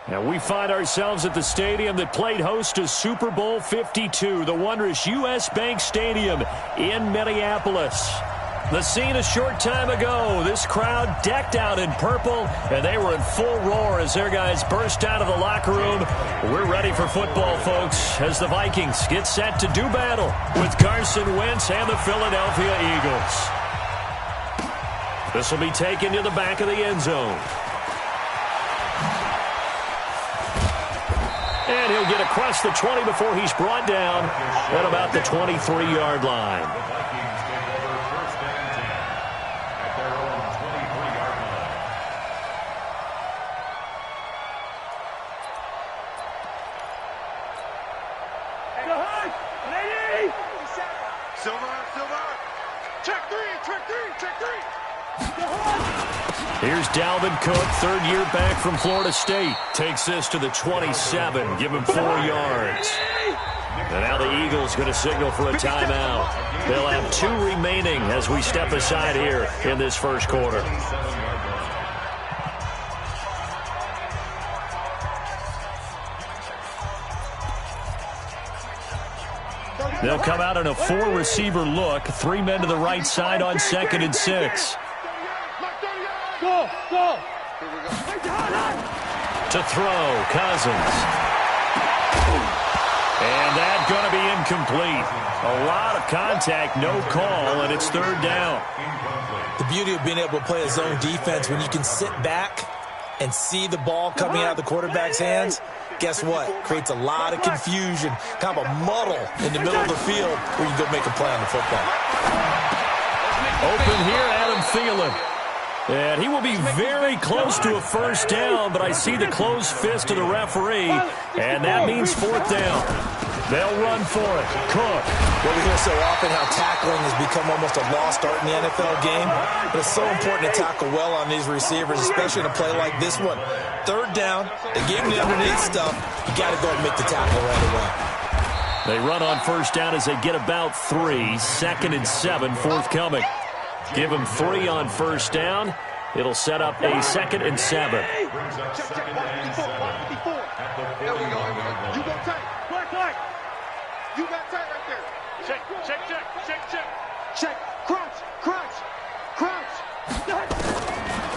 And we find ourselves at the stadium that played host to Super Bowl 52, the wondrous U.S. Bank Stadium in Minneapolis. The scene a short time ago, this crowd decked out in purple, and they were in full roar as their guys burst out of the locker room. We're ready for football, folks, as the Vikings get set to do battle with Carson Wentz and the Philadelphia Eagles. This will be taken to the back of the end zone. And he'll get across the 20 before he's brought down at about the 23-yard line. Here's Dalvin Cook, third year back from Florida State. Takes this to the 27, give him 4 yards. And now the Eagles going to signal for a timeout. They'll have 2 remaining as we step aside here in this first quarter. They'll come out in a 4-receiver look. 3 men to the right side on 2nd and 6. Go, go. To throw, Cousins. And that's going to be incomplete. A lot of contact, no call, and it's 3rd down. The beauty of being able to play a zone defense, when you can sit back and see the ball coming out of the quarterback's hands, guess what? Creates a lot of confusion, kind of a muddle in the middle of the field where you go make a play on the football. Open here, Adam Thielen. And he will be very close to a 1st down, but I see the closed fist of the referee, and that means 4th down. They'll run for it. Cook. Well, we hear so often how tackling has become almost a lost art in the NFL game, but it's so important to tackle well on these receivers, especially in a play like this one. 3rd down, they gave him the underneath stuff. You got to go and make the tackle right away. They run on 1st down as they get about 3. 2nd and 7, forthcoming. Give him 3 on 1st down. It'll set up a 2nd and 7. There we go. You go tight. Black. You got tight right there. Check. Check. Crouch.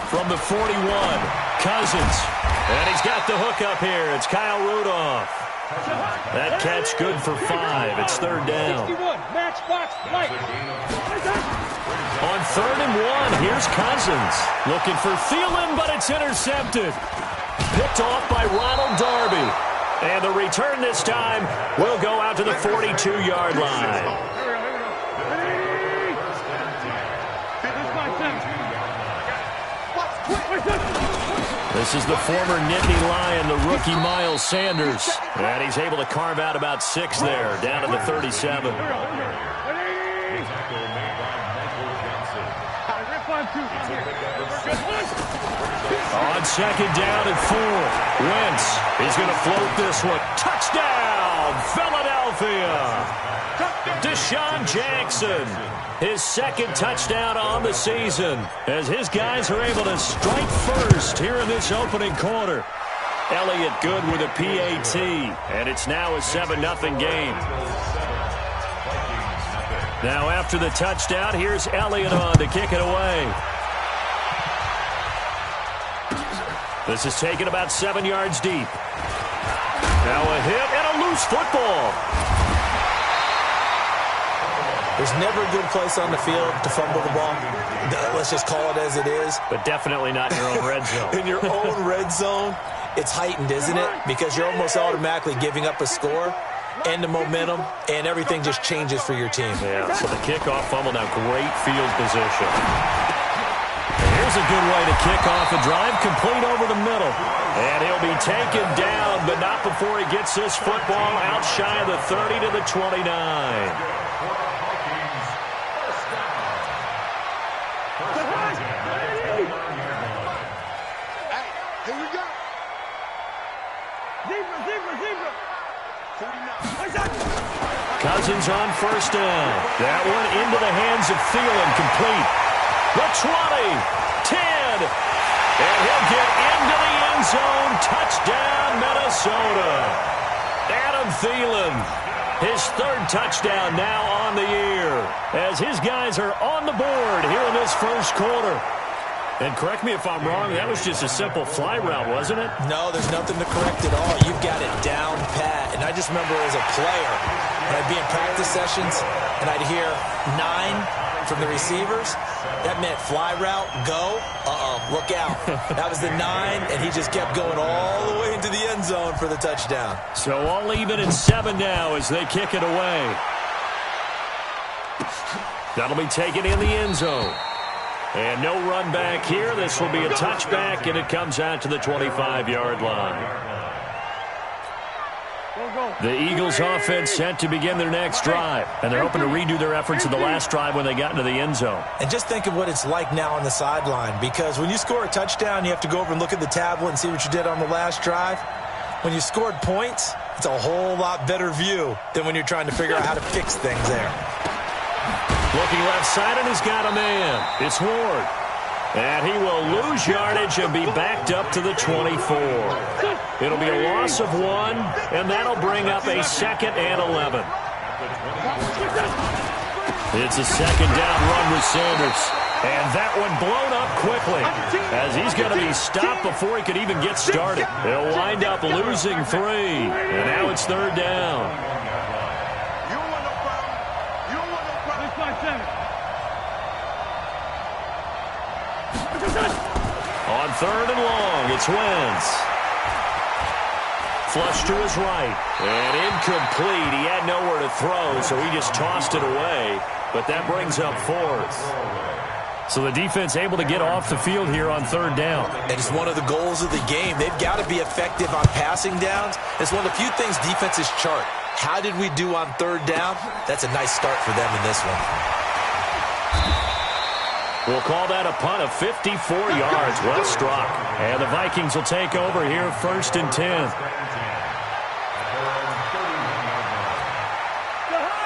From the 41, Cousins. And he's got the hook up here. It's Kyle Rudolph. That catch good for 5. It's 3rd down. 61. Match box. Light. On 3rd and 1, here's Cousins. Looking for Thielen, but it's intercepted. Picked off by Ronald Darby. And the return this time will go out to the 42-yard line. This is the former Nittany Lion, the rookie Miles Sanders. And he's able to carve out about 6 there, down to the 37. On 2nd down and 4, Wentz is going to float this one. Touchdown, Philadelphia! Deshaun Jackson, his 2nd touchdown on the season, as his guys are able to strike first here in this opening quarter. Elliott good with a PAT, and it's now a 7-0 game. Now after the touchdown, here's Elliott on to kick it away. This is taken about 7 yards deep. Now a hit and a loose football. There's never a good place on the field to fumble the ball. Let's just call it as it is. But definitely not in your own red zone. In your own red zone, it's heightened, isn't it? Because you're almost automatically giving up a score and the momentum, and everything just changes for your team. Yeah, so the kickoff fumble, now great field position. Here's a good way to kick off a drive, complete over the middle. And he'll be taken down, but not before he gets this football out shy of the 30 to the 29. Here we go. Zebra. Cousins on 1st down. That one into the hands of Thielen, complete. The 20, 10, and he'll get into the end zone. Touchdown, Minnesota. Adam Thielen, his third touchdown now on the year, as his guys are on the board here in this first quarter. And correct me if I'm wrong, that was just a simple fly route, wasn't it? No, there's nothing to correct at all. You've got it down pat. And I just remember as a player, when I'd be in practice sessions and I'd hear 9 from the receivers, that meant fly route, go, look out. That was the 9, and he just kept going all the way into the end zone for the touchdown. So all even at 7 now as they kick it away. That'll be taken in the end zone. And no run back here. This will be a touchback, and it comes out to the 25-yard line. The Eagles offense set to begin their next drive, and they're hoping to redo their efforts in the last drive when they got into the end zone. And just think of what it's like now on the sideline, because when you score a touchdown, you have to go over and look at the tablet and see what you did on the last drive. When you scored points, it's a whole lot better view than when you're trying to figure out how to fix things there. Looking left side, and he's got a man. It's Ward. And he will lose yardage and be backed up to the 24. It'll be a loss of 1, and that'll bring up a 2nd and 11. It's a 2nd down run with Sanders. And that one blown up quickly, as he's going to be stopped before he could even get started. They'll wind up losing 3, and now it's 3rd down. On 3rd and long, it's Wentz. Flush to his right. And incomplete. He had nowhere to throw, so he just tossed it away. But that brings up 4th. So the defense able to get off the field here on 3rd down. And it's one of the goals of the game. They've got to be effective on passing downs. It's one of the few things defenses chart. How did we do on 3rd down? That's a nice start for them in this one. We'll call that a punt of 54 yards. Well struck. And the Vikings will take over here 1st and 10.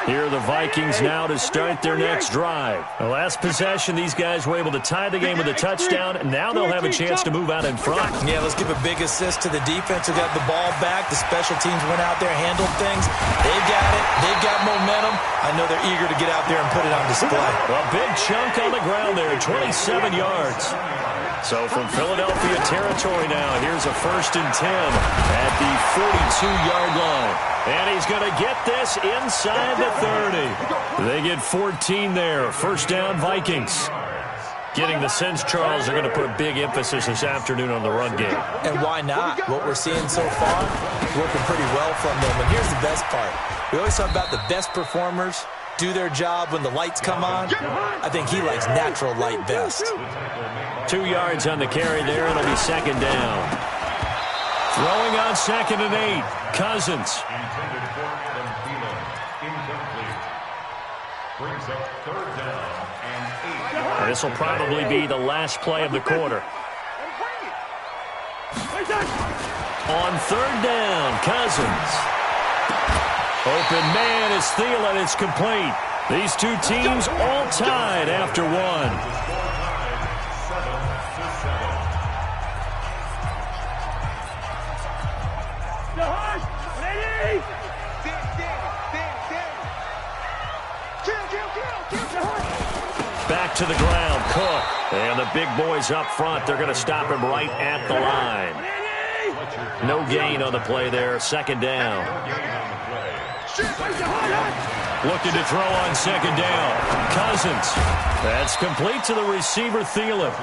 Here are the Vikings now to start their next drive. The last possession, these guys were able to tie the game with a touchdown, and now they'll have a chance to move out in front. Yeah, let's give a big assist to the defense who got the ball back. The special teams went out there, handled things. They've got it. They've got momentum. I know they're eager to get out there and put it on display. A big chunk on the ground there, 27 yards. So from Philadelphia territory now, here's a 1st and 10 at the 42-yard line. And he's going to get this inside the 30. They get 14 there. 1st down, Vikings. Getting the sense, Charles, they're going to put a big emphasis this afternoon on the run game. And why not? What we're seeing so far is working pretty well from them. And here's the best part. We always talk about the best performers do their job when the lights come on. I think he likes natural light best. 2 yards on the carry there. It'll be 2nd down. Throwing on 2nd and 8. Cousins. This will probably be the last play of the quarter. On 3rd down, Cousins. Open man is Thielen. It's complete. These two teams all tied after 1. Back to the ground, Cook. And the big boys up front, they're going to stop him right at the line. No gain on the play there, 2nd down. Looking to throw on 2nd down. Cousins. That's complete to the receiver, Thielen.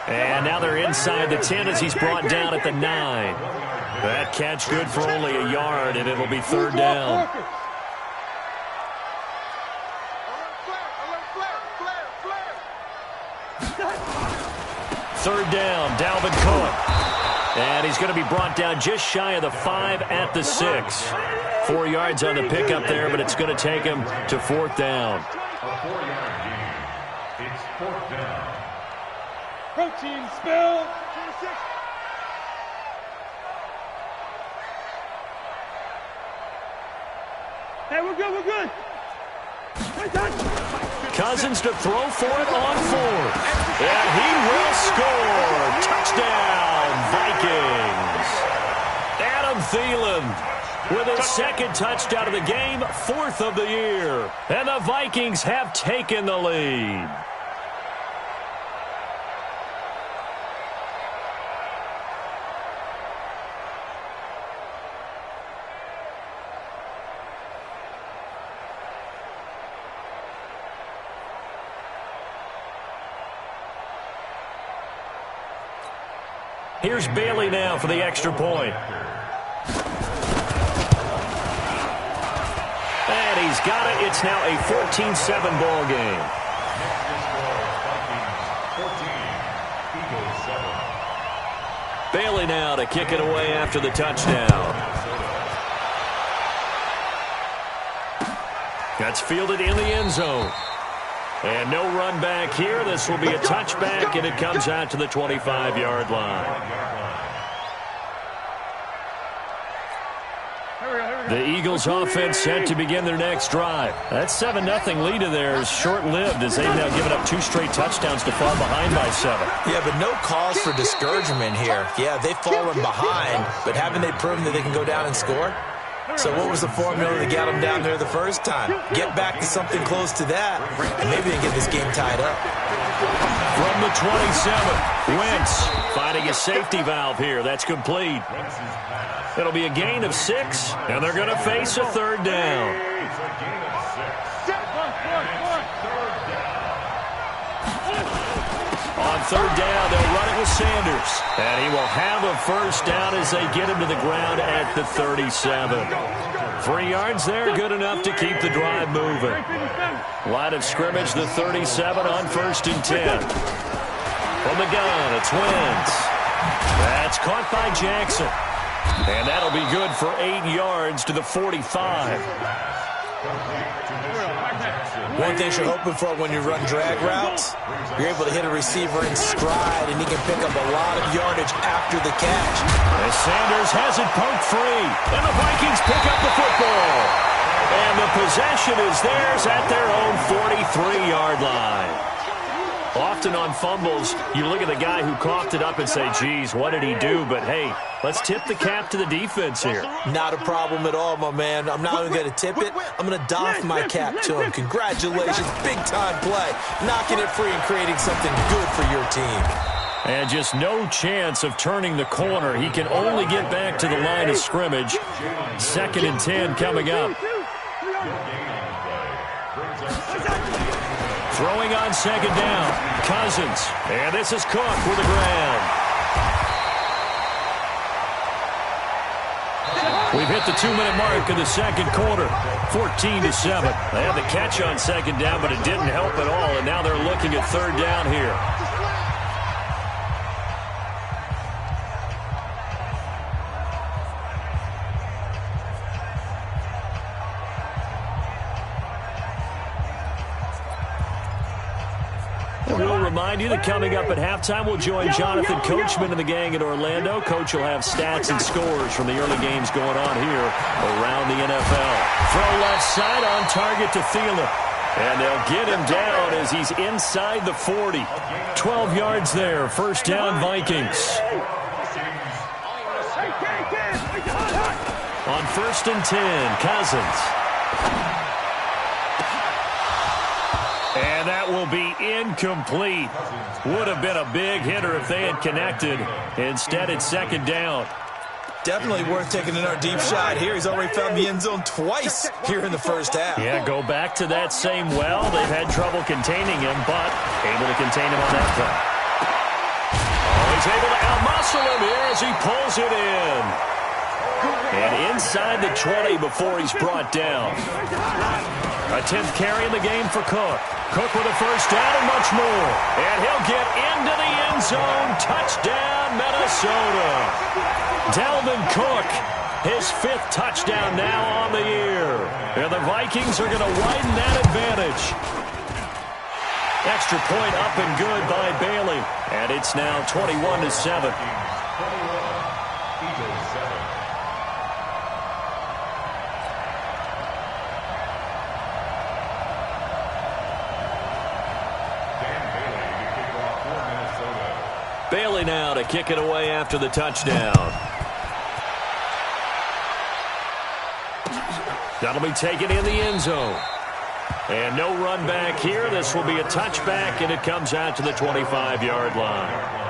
And now they're inside the 10 as he's brought down at the 9. That catch good for only a yard, and it'll be 3rd down. Third down, Dalvin Cook. And he's going to be brought down just shy of the 5 at the 6. 4 yards on the pickup there, but it's going to take him to 4th down. A 4-yard gain. It's 4th down. Protein spill. Hey, we're good, we're good. Cousins to throw for it on 4th. And he will score. Touchdown, Vikings. with his second touchdown of the game, 4th of the year. And the Vikings have taken the lead. Here's Bailey now for the extra point. And he's got it. It's now a 14-7 ball game. Bailey now to kick it away after the touchdown. That's fielded in the end zone. And no run back here. This will be a touchback, and it comes out to the 25-yard line. The Eagles offense set to begin their next drive. That 7-0 lead of theirs short-lived as they've now given up 2 straight touchdowns to fall behind by 7. Yeah, but no cause for discouragement here. Yeah, they've fallen behind, but haven't they proven that they can go down and score? So what was the formula that got them down there the first time? Get back to something close to that, and maybe they can get this game tied up. From the 27, Wentz finding a safety valve here. That's complete. It'll be a gain of 6, and they're going to face a 3rd down. On 3rd down, they'll run it with Sanders. And he will have a first down as they get him to the ground at the 37. 3 yards there, good enough to keep the drive moving. Line of scrimmage, the 37 on 1st and 10. From the gun, it's Wentz. That's caught by Jackson. And that'll be good for 8 yards to the 45. One thing you're hoping for when you run drag routes, you're able to hit a receiver in stride, and he can pick up a lot of yardage after the catch. As Sanders has it poked free, and the Vikings pick up the football. And the possession is theirs at their own 43-yard line. Often on fumbles, you look at the guy who coughed it up and say, geez, what did he do? But, hey, let's tip the cap to the defense here. Not a problem at all, my man. I'm not even going to tip it. I'm going to doff my cap to him. Congratulations, big-time play. Knocking it free and creating something good for your team. And just no chance of turning the corner. He can only get back to the line of scrimmage. 2nd and 10 coming up. Throwing on 2nd down, Cousins. And this is Cook with the ground. We've hit the 2-minute mark of the 2nd quarter, 14-7. They had the catch on 2nd down, but it didn't help at all, and now they're looking at 3rd down here. We'll remind you that coming up at halftime, we'll join Jonathan Coachman and the gang in Orlando. Coach will have stats and scores from the early games going on here around the NFL. Throw left side on target to Thielen. And they'll get him down as he's inside the 40. 12 yards there. First down, Vikings. On 1st and 10, Cousins. And that will be incomplete. Would have been a big hitter if they had connected. Instead, it's 2nd down. Definitely worth taking another deep shot here. He's already found the end zone twice here in the first half. Yeah, go back to that same well. They've had trouble containing him, but able to contain him on that play. Oh, he's able to outmuscle him here as he pulls it in. And inside the 20 before he's brought down. A 10th carry in the game for Cook. Cook with a first down and much more. And he'll get into the end zone. Touchdown, Minnesota. Dalvin Cook, his 5th touchdown now on the year. And the Vikings are going to widen that advantage. Extra point up and good by Bailey. And it's now 21-7. Bailey now to kick it away after the touchdown. That'll be taken in the end zone. And no run back here. This will be a touchback, and it comes out to the 25-yard line.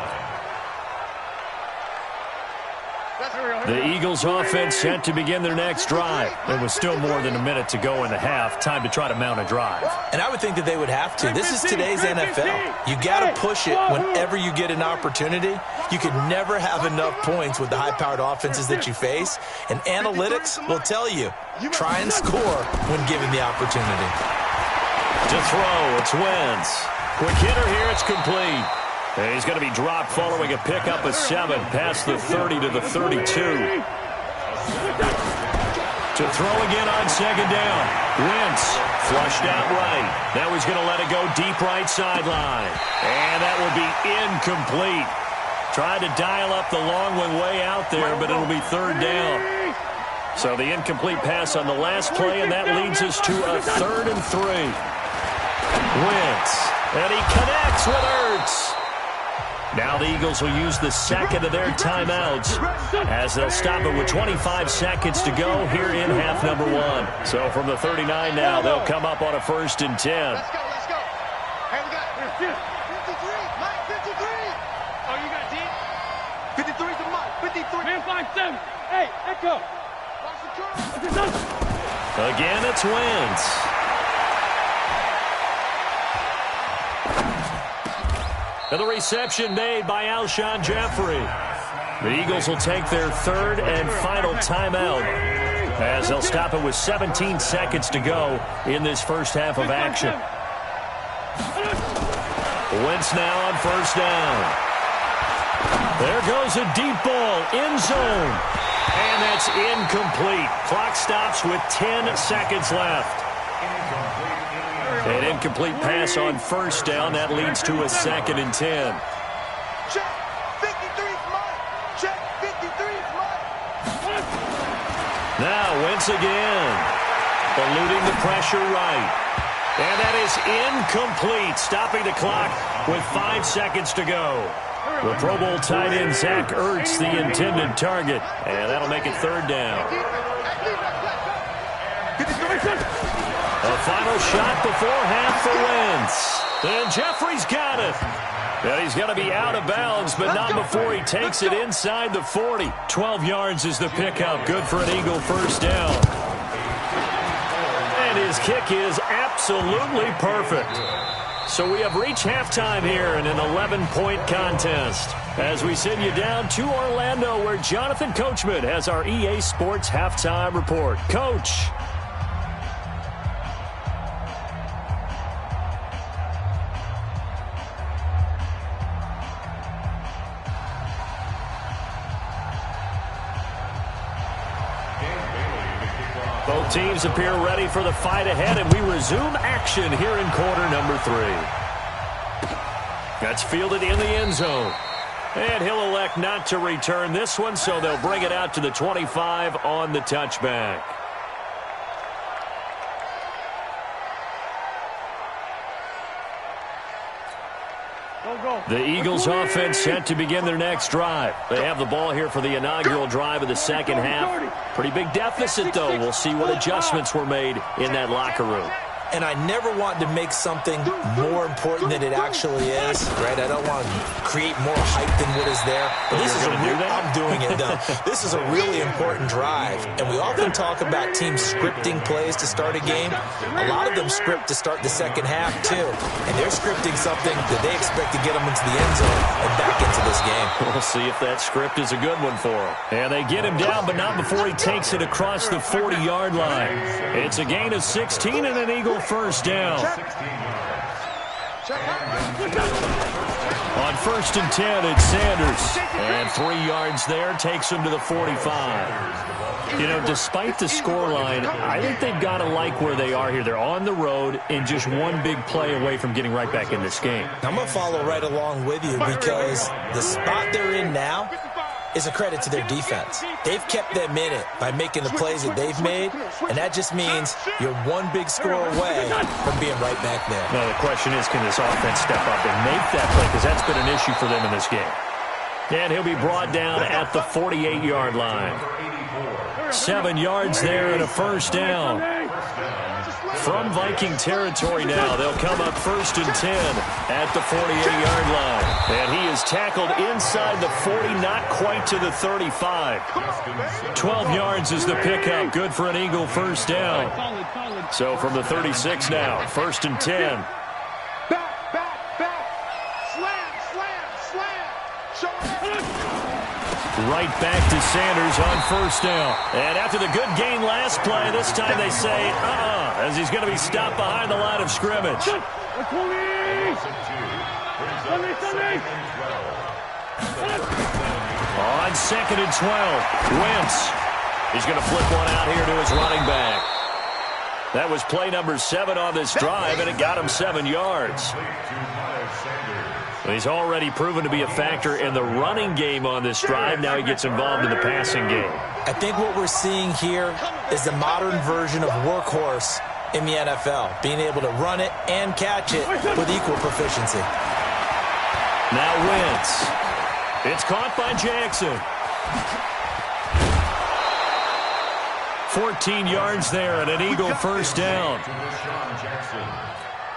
The Eagles offense set to begin their next drive. There was still more than a minute to go in the half. Time to try to mount a drive. And I would think that they would have to. This is today's NFL. You got to push it whenever you get an opportunity. You can never have enough points with the high-powered offenses that you face. And analytics will tell you, try and score when given the opportunity. To throw, it's Wentz. Quick hitter here, it's complete. And he's going to be dropped following a pickup of 7 past the 30 to the 32. To throw again on second down. Wentz flushed out right. Now he's going to let it go deep right sideline. And that will be incomplete. Tried to dial up the long one way out there, but it'll be third down. So the incomplete pass on the last play, and that leads us to a 3rd and 3. Wentz, and he connects with Ertz. Now the Eagles will use the second of their timeouts as they'll stop it with 25 seconds to go here in half number 1. So from the 39 now, they'll come up on a 1st and 10. Let's go, let's go. Hey, we got 53. Mike, 53. Oh, you got D? 53 to Mike. 53. Man, 5-7. Hey, Echo. Watch the curl. Again, it's Wentz. And the reception made by Alshon Jeffrey. The Eagles will take their 3rd and final timeout as they'll stop it with 17 seconds to go in this first half of action. Wentz now on 1st down. There goes a deep ball, end zone. And that's incomplete. Clock stops with 10 seconds left. An incomplete pass on 1st down. That leads to a 2nd and 10. Check 53's Mike. Check 53's Mike. Now Wentz again. Eluding the pressure right. And that is incomplete. Stopping the clock with 5 seconds to go. The Pro Bowl tight end Zach Ertz, the intended target. And that'll make it 3rd down. A final shot before half for Wentz. And Jeffrey's got it. And he's going to be out of bounds, but not before he takes it inside the 40. 12 yards is the pickup. Good for an Eagle 1st down. And his kick is absolutely perfect. So we have reached halftime here in an 11-point contest. As we send you down to Orlando, where Jonathan Coachman has our EA Sports halftime report. Coach. Both teams appear ready for the fight ahead, and we resume action here in quarter number 3. That's fielded in the end zone. And he'll elect not to return this one, so they'll bring it out to the 25 on the touchback. The Eagles offense set to begin their next drive. They have the ball here for the inaugural drive of the second half. Pretty big deficit, though. We'll see what adjustments were made in that locker room. And I never want to make something more important than it actually is, right? I don't want to create more hype than what is there. But this is I'm doing it, though. This is a really important drive. And we often talk about teams scripting plays to start a game. A lot of them script to start the second half, too. And they're scripting something that they expect to get them into the end zone and back into this game. We'll see if that script is a good one for them. And they get him down, but not before he takes it across the 40-yard line. It's a gain of 16 and an Eagle 1st down. On 1st and 10, it's Sanders. And 3 yards there, takes him to the 45. You know, despite the scoreline, I think they've got to like where they are here. They're on the road and just one big play away from getting right back in this game. I'm going to follow right along with you because the spot they're in now is a credit to their defense. They've kept them in it by making the plays that they've made, and that just means you're one big score away from being right back there. Now the question is, can this offense step up and make that play? Because that's been an issue for them in this game. And he'll be brought down at the 48-yard line. 7 yards there and a first down. From Viking territory now, they'll come up 1st and 10 at the 48-yard line. And he is tackled inside the 40, not quite to the 35. 12 yards is the pickup. Good for an Eagle first down. So from the 36 now, 1st and 10. Right back to Sanders on first down. And after the good gain last play, this time they say, as he's going to be stopped behind the line of scrimmage. On 2nd and 12, Wentz. He's going to flip one out here to his running back. That was play number 7 on this drive, and it got him 7 yards. He's already proven to be a factor in the running game on this drive. Now he gets involved in the passing game. I think what we're seeing here is the modern version of workhorse in the NFL, being able to run it and catch it with equal proficiency. Now Wentz. It's caught by Jackson. 14 yards there and an Eagle first down.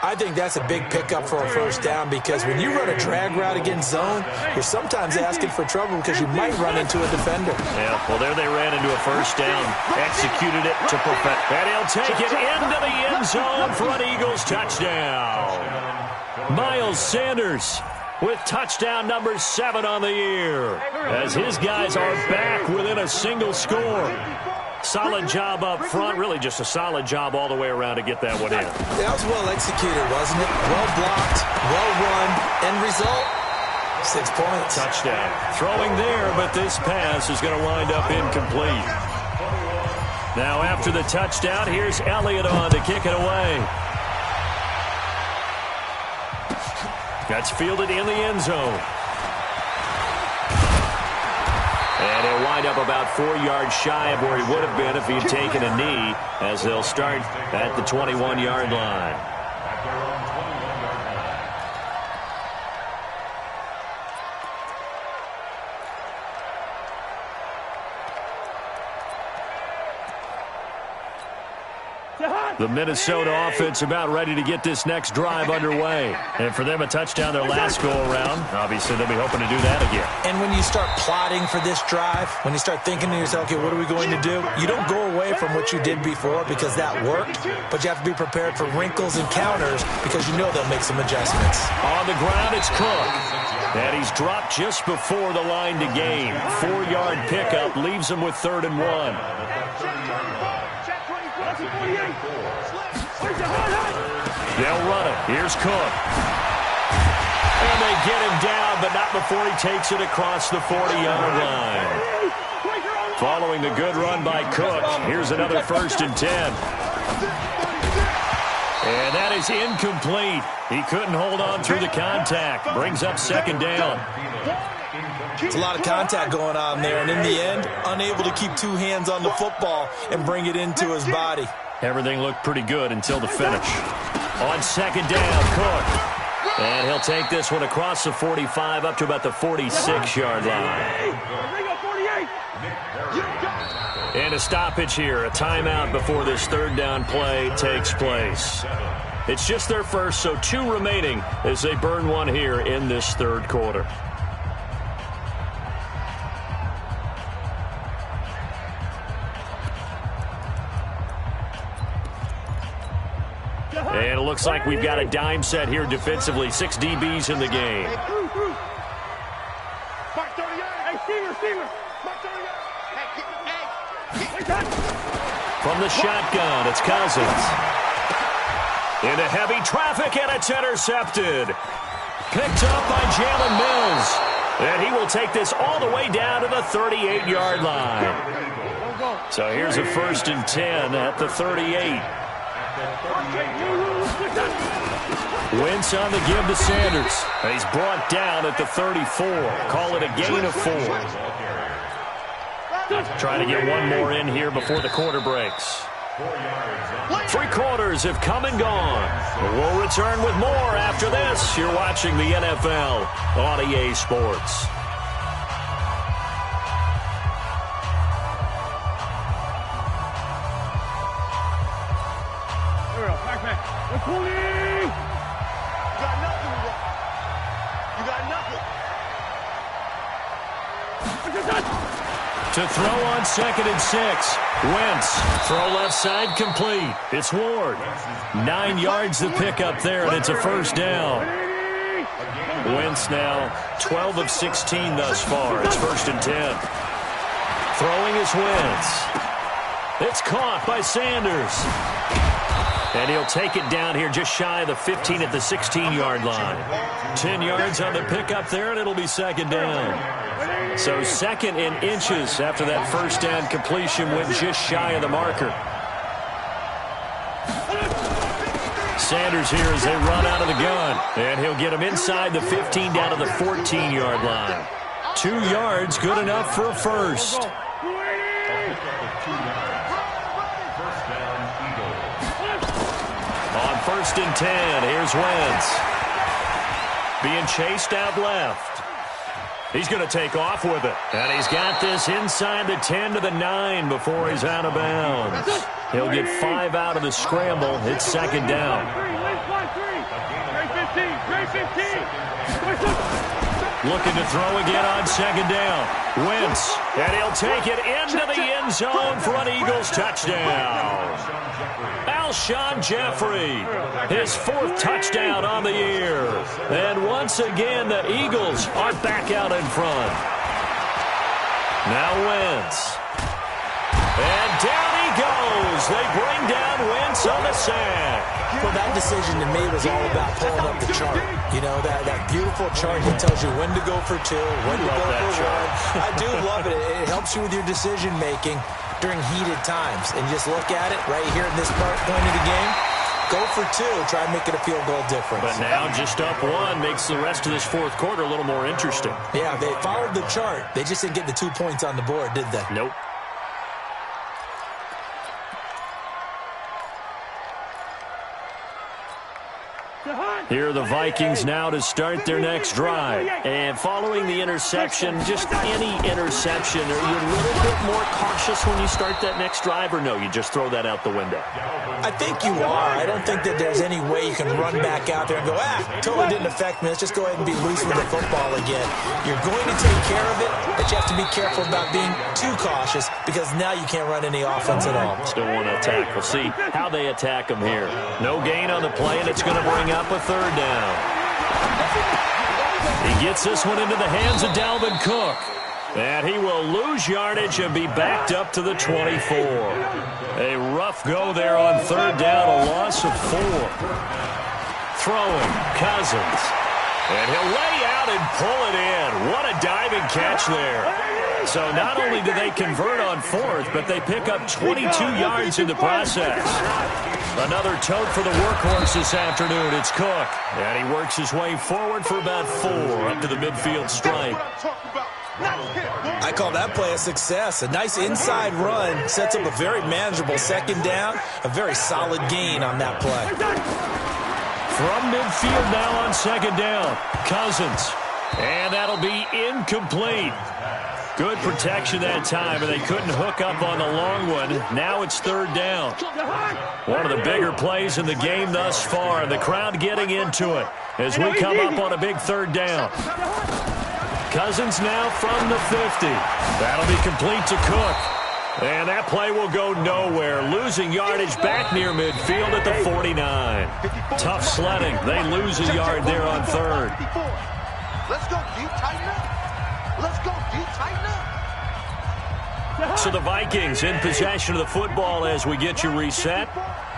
I think that's a big pickup for a first down because when you run a drag route against zone, you're sometimes asking for trouble because you might run into a defender. Yeah, well, there they ran into a first down, executed it to perfect. And he'll take it into the end zone for an Eagles touchdown. Miles Sanders with touchdown number 7 on the year as his guys are back within a single score. Solid job up front, really just a solid job all the way around to get that one in. That was well executed, wasn't it? Well blocked, well run, end result, 6 points. Touchdown. Throwing there, but this pass is going to wind up incomplete. Now after the touchdown, here's Elliott on to kick it away. That's fielded in the end zone. And he'll wind up about 4 yards shy of where he would have been if he had taken a knee, as they'll start at the 21-yard line. The Minnesota offense about ready to get this next drive underway. And for them, a touchdown their last go-around. Obviously, they'll be hoping to do that again. And when you start plotting for this drive, when you start thinking to yourself, okay, what are we going to do? You don't go away from what you did before because that worked, but you have to be prepared for wrinkles and counters because you know they'll make some adjustments. On the ground, it's Cook. And he's dropped just before the line to gain. 4-yard pickup leaves him with 3rd and 1. They'll run it. Here's Cook. And they get him down, but not before he takes it across the 40-yard line. Following the good run by Cook, here's another 1st and 10. And that is incomplete. He couldn't hold on through the contact. Brings up 2nd down. It's a lot of contact going on there, and in the end, unable to keep 2 hands on the football and bring it into his body. Everything looked pretty good until the finish. On 2nd down, Cook. And he'll take this one across the 45 up to about the 46-yard line. And a stoppage here, a timeout before this 3rd down play takes place. It's just their first, so 2 remaining as they burn one here in this 3rd quarter. And it looks like we've got a dime set here defensively. 6 DBs in the game. From the shotgun, it's Cousins. Into heavy traffic, and it's intercepted. Picked up by Jalen Mills. And he will take this all the way down to the 38-yard line. So here's a 1st and 10 at the 38. Wentz on the give to Sanders. And he's brought down at the 34. Call it a gain of 4. Trying to get one more in here before the quarter breaks. 3 quarters have come and gone. We'll return with more after this. You're watching the NFL on EA Sports. To throw on 2nd and 6. Wentz, throw left side complete. It's Ward. 9 yards to pick up there, and it's a first down. Wentz now 12 of 16 thus far. It's 1st and 10. Throwing is Wentz. It's caught by Sanders. And he'll take it down here just shy of the 15 at the 16-yard line. 10 yards on the pickup there, and it'll be 2nd down. So 2nd in inches after that first down completion went just shy of the marker. Sanders here as they run out of the gun. And he'll get him inside the 15 down to the 14-yard line. 2 yards, good enough for a first. On 1st and 10, here's Wentz. Being chased out left. He's going to take off with it. And he's got this inside the 10 to the 9 before he's out of bounds. He'll get 5 out of the scramble. It's 2nd down. Looking to throw again on 2nd down. Wentz, and he'll take it into the end zone for an Eagles touchdown. Alshon Jeffrey, his 4th touchdown on the year. And once again, the Eagles are back out in front. Now Wentz. And down he goes. They bring down Wentz on the sack. Well, that decision to me was all about pulling up the chart. You know, that beautiful chart that tells you when to go for 2, when to go for 1. I do love it. It helps you with your decision-making during heated times. And just look at it right here at this point of the game. Go for 2. Try and make it a field goal difference. But now just up 1 makes the rest of this 4th quarter a little more interesting. Yeah, they followed the chart. They just didn't get the 2 points on the board, did they? Nope. Here are the Vikings now to start their next drive. And following the interception, just any interception, are you a little bit more cautious when you start that next drive, or no, you just throw that out the window? I think you are. I don't think that there's any way you can run back out there and go, totally didn't affect me. Let's just go ahead and be loose with the football again. You're going to take care of it, but you have to be careful about being too cautious because now you can't run any offense at all. Still want to attack. We'll see how they attack them here. No gain on the play, and it's going to bring up a 3rd down. He gets this one into the hands of Dalvin Cook. And he will lose yardage and be backed up to the 24. A rough go there on 3rd down, a loss of 4. Throwing, Cousins. And he'll lay out and pull it in. What a diving catch there. So not only do they convert on 4th, but they pick up 22 yards in the process. Another tote for the workhorse this afternoon. It's Cook. And he works his way forward for about 4 up to the midfield stripe. I call that play a success. A nice inside run sets up a very manageable 2nd down. A very solid gain on that play. From midfield now on 2nd down. Cousins. And that'll be incomplete. Good protection that time, and they couldn't hook up on the long one. Now it's 3rd down. One of the bigger plays in the game thus far. The crowd getting into it as we come up on a big 3rd down. Cousins now from the 50. That'll be complete to Cook. And that play will go nowhere. Losing yardage back near midfield at the 49. Tough sledding. They lose a yard there on 3rd. Let's go deep, tighten up. Let's go deep, tighten up. So the Vikings in possession of the football as we get you reset.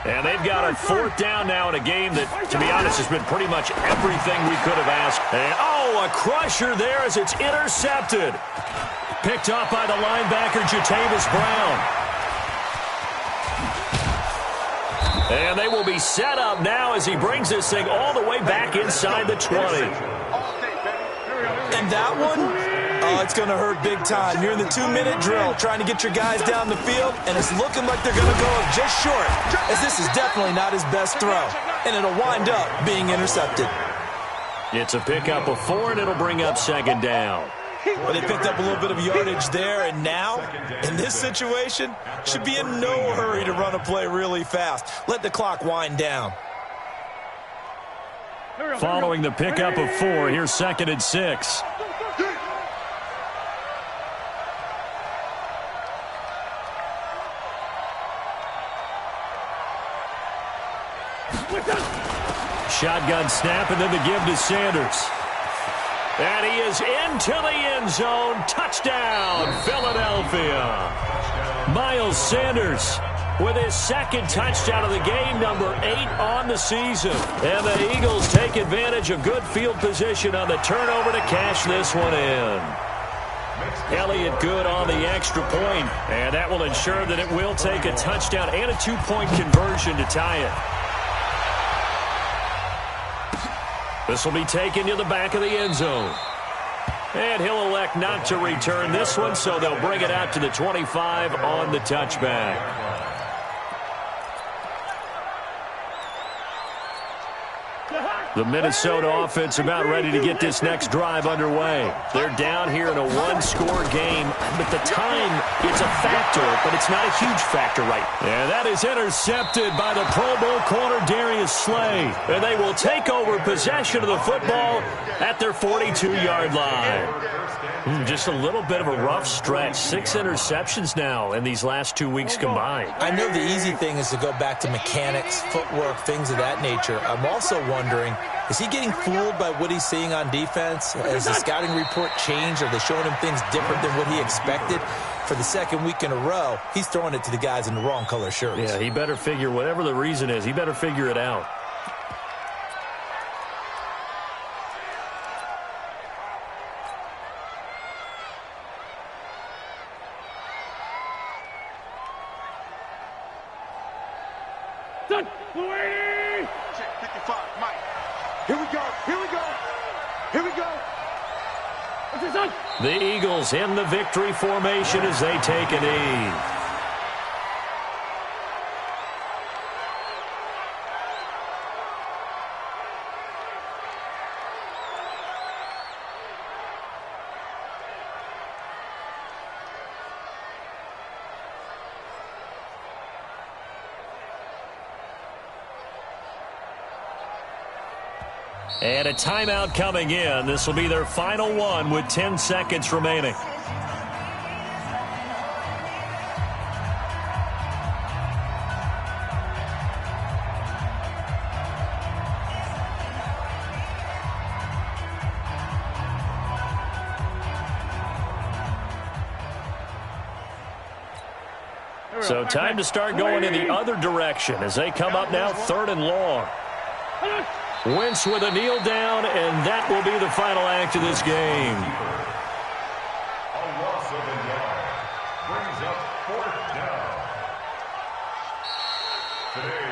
And they've got a 4th down now in a game that, to be honest, has been pretty much everything we could have asked. And, a crusher there as it's intercepted. Picked up by the linebacker, Jatavis Brown. And they will be set up now as he brings this thing all the way back inside the 20. And that one, it's going to hurt big time. You're in the 2-minute drill trying to get your guys down the field, and it's looking like they're going to go just short, as this is definitely not his best throw, and it'll wind up being intercepted. It's a pickup of 4, and it'll bring up 2nd down. Well, they picked up a little bit of yardage there, and now, in this situation, should be in no hurry to run a play really fast. Let the clock wind down. Following the pickup of 4, here's 2nd and 6. shotgun snap, and then the give to Sanders. And he is into the end zone. Touchdown, Philadelphia. Miles Sanders with his second touchdown of the game, number 8 on the season. And the Eagles take advantage of good field position on the turnover to cash this one in. Elliott good on the extra point, and that will ensure that it will take a touchdown and a 2-point conversion to tie it. This will be taken to the back of the end zone. And he'll elect not to return this one, so they'll bring it out to the 25 on the touchback. The Minnesota offense about ready to get this next drive underway. They're down here in a one-score game, but the time, it's a factor, but it's not a huge factor right now. And that is intercepted by the Pro Bowl corner Darius Slay. And they will take over possession of the football at their 42-yard line. Just a little bit of a rough stretch. 6 interceptions now in these last 2 weeks combined. I know the easy thing is to go back to mechanics, footwork, things of that nature. I'm also wondering, is he getting fooled by what he's seeing on defense? Has the scouting report changed? Are they showing him things different than what he expected? For the second week in a row, he's throwing it to the guys in the wrong color shirts. Yeah, he better figure, whatever the reason is, he better figure it out. Check 55, Mike. Here we go. Here we go. Here we go. What's this on? The Eagles in the victory formation as they take a knee. And a timeout coming in. This will be their final one with 10 seconds remaining. So time to start going in the other direction as they come up now 3rd and long. Wentz with a kneel down, and that will be the final act of this game. A loss of a yard brings up 4th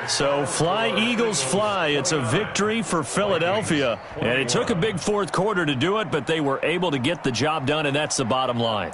down. So fly, Eagles, fly. It's a victory for Philadelphia. And it took a big 4th quarter to do it, but they were able to get the job done, and that's the bottom line.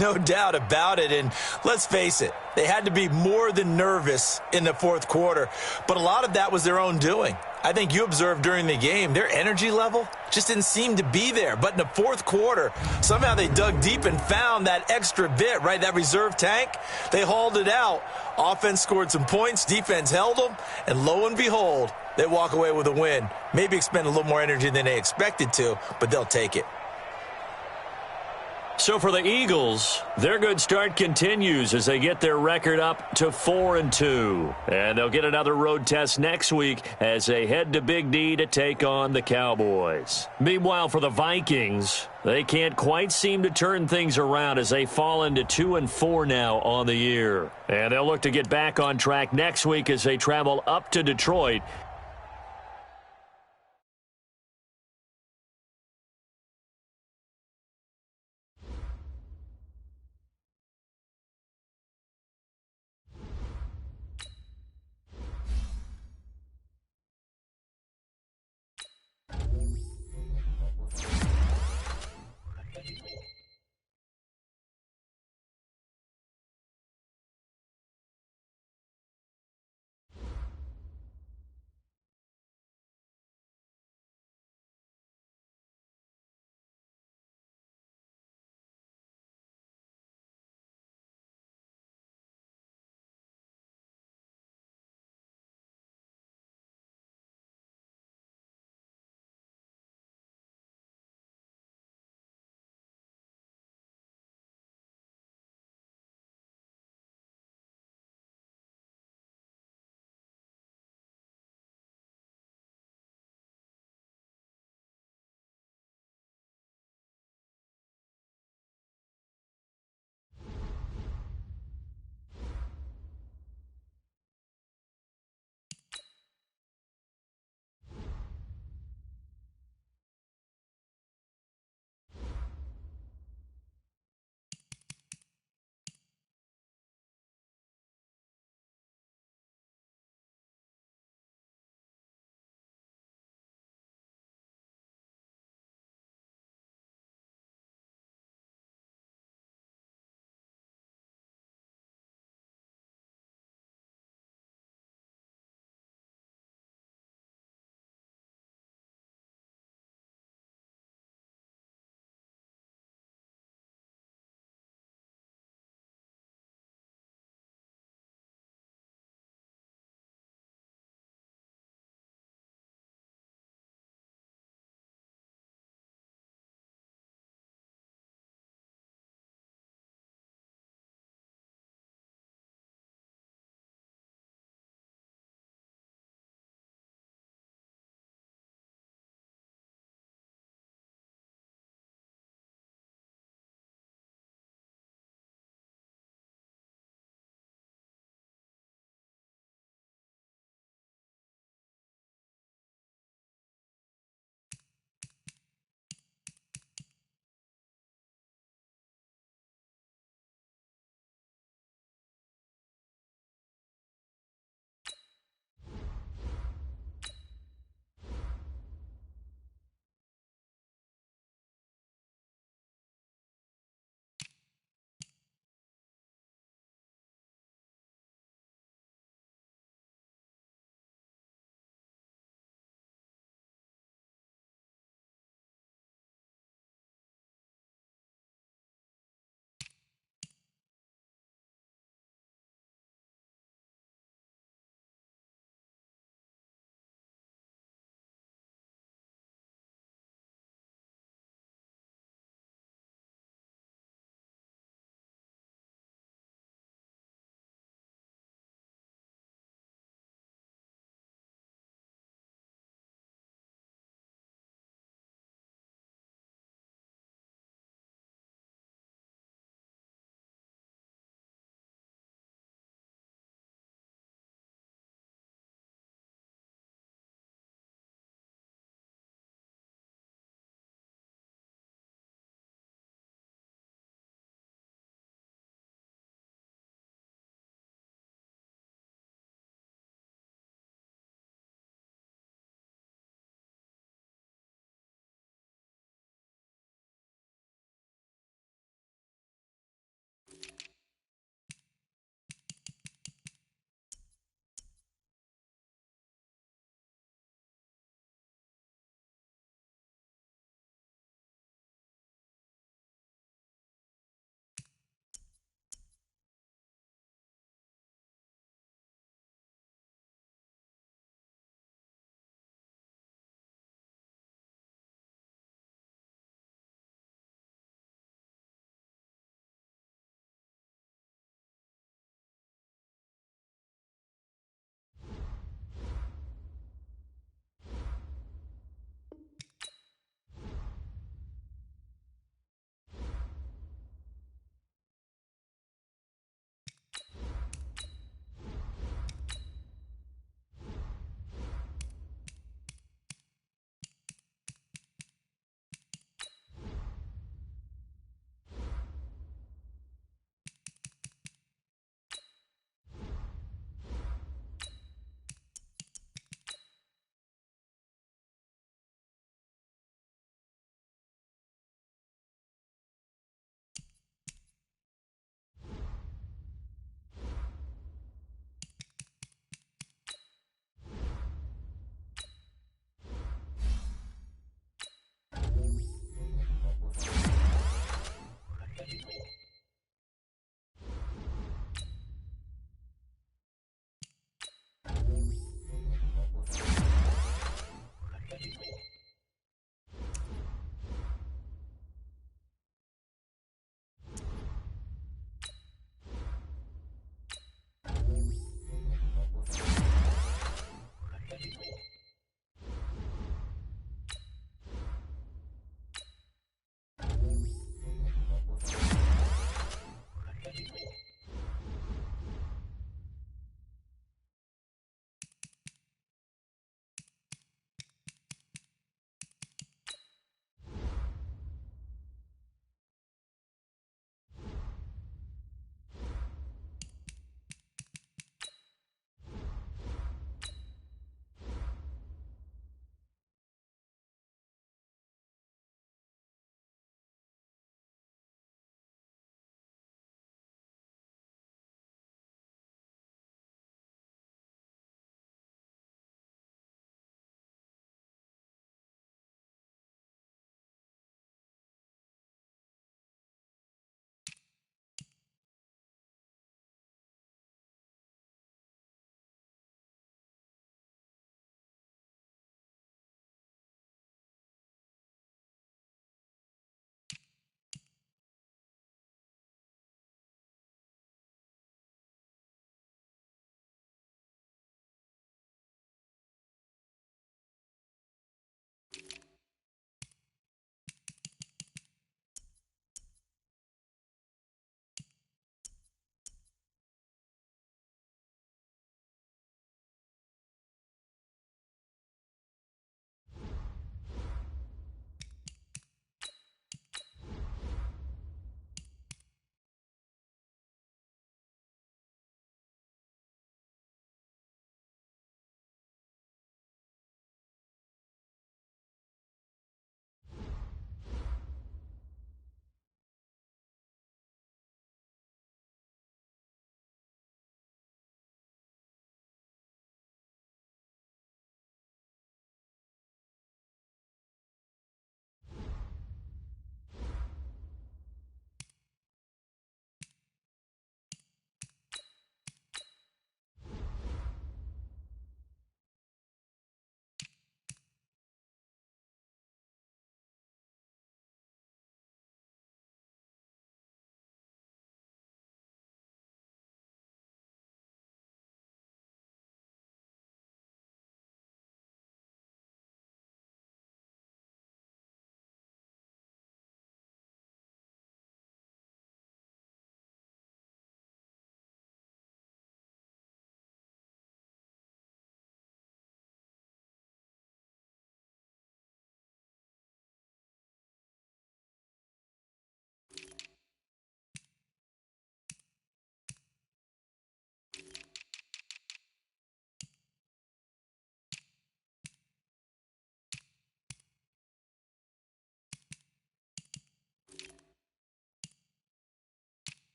No doubt about it. And let's face it, they had to be more than nervous in the 4th quarter. But a lot of that was their own doing. I think you observed during the game, their energy level just didn't seem to be there. But in the 4th quarter, somehow they dug deep and found that extra bit, right, that reserve tank. They hauled it out. Offense scored some points. Defense held them. And lo and behold, they walk away with a win. Maybe expend a little more energy than they expected to, but they'll take it. So for the Eagles, their good start continues as they get their record up to 4-2. And they'll get another road test next week as they head to Big D to take on the Cowboys. Meanwhile, for the Vikings, they can't quite seem to turn things around as they fall into 2-4 now on the year. And they'll look to get back on track next week as they travel up to Detroit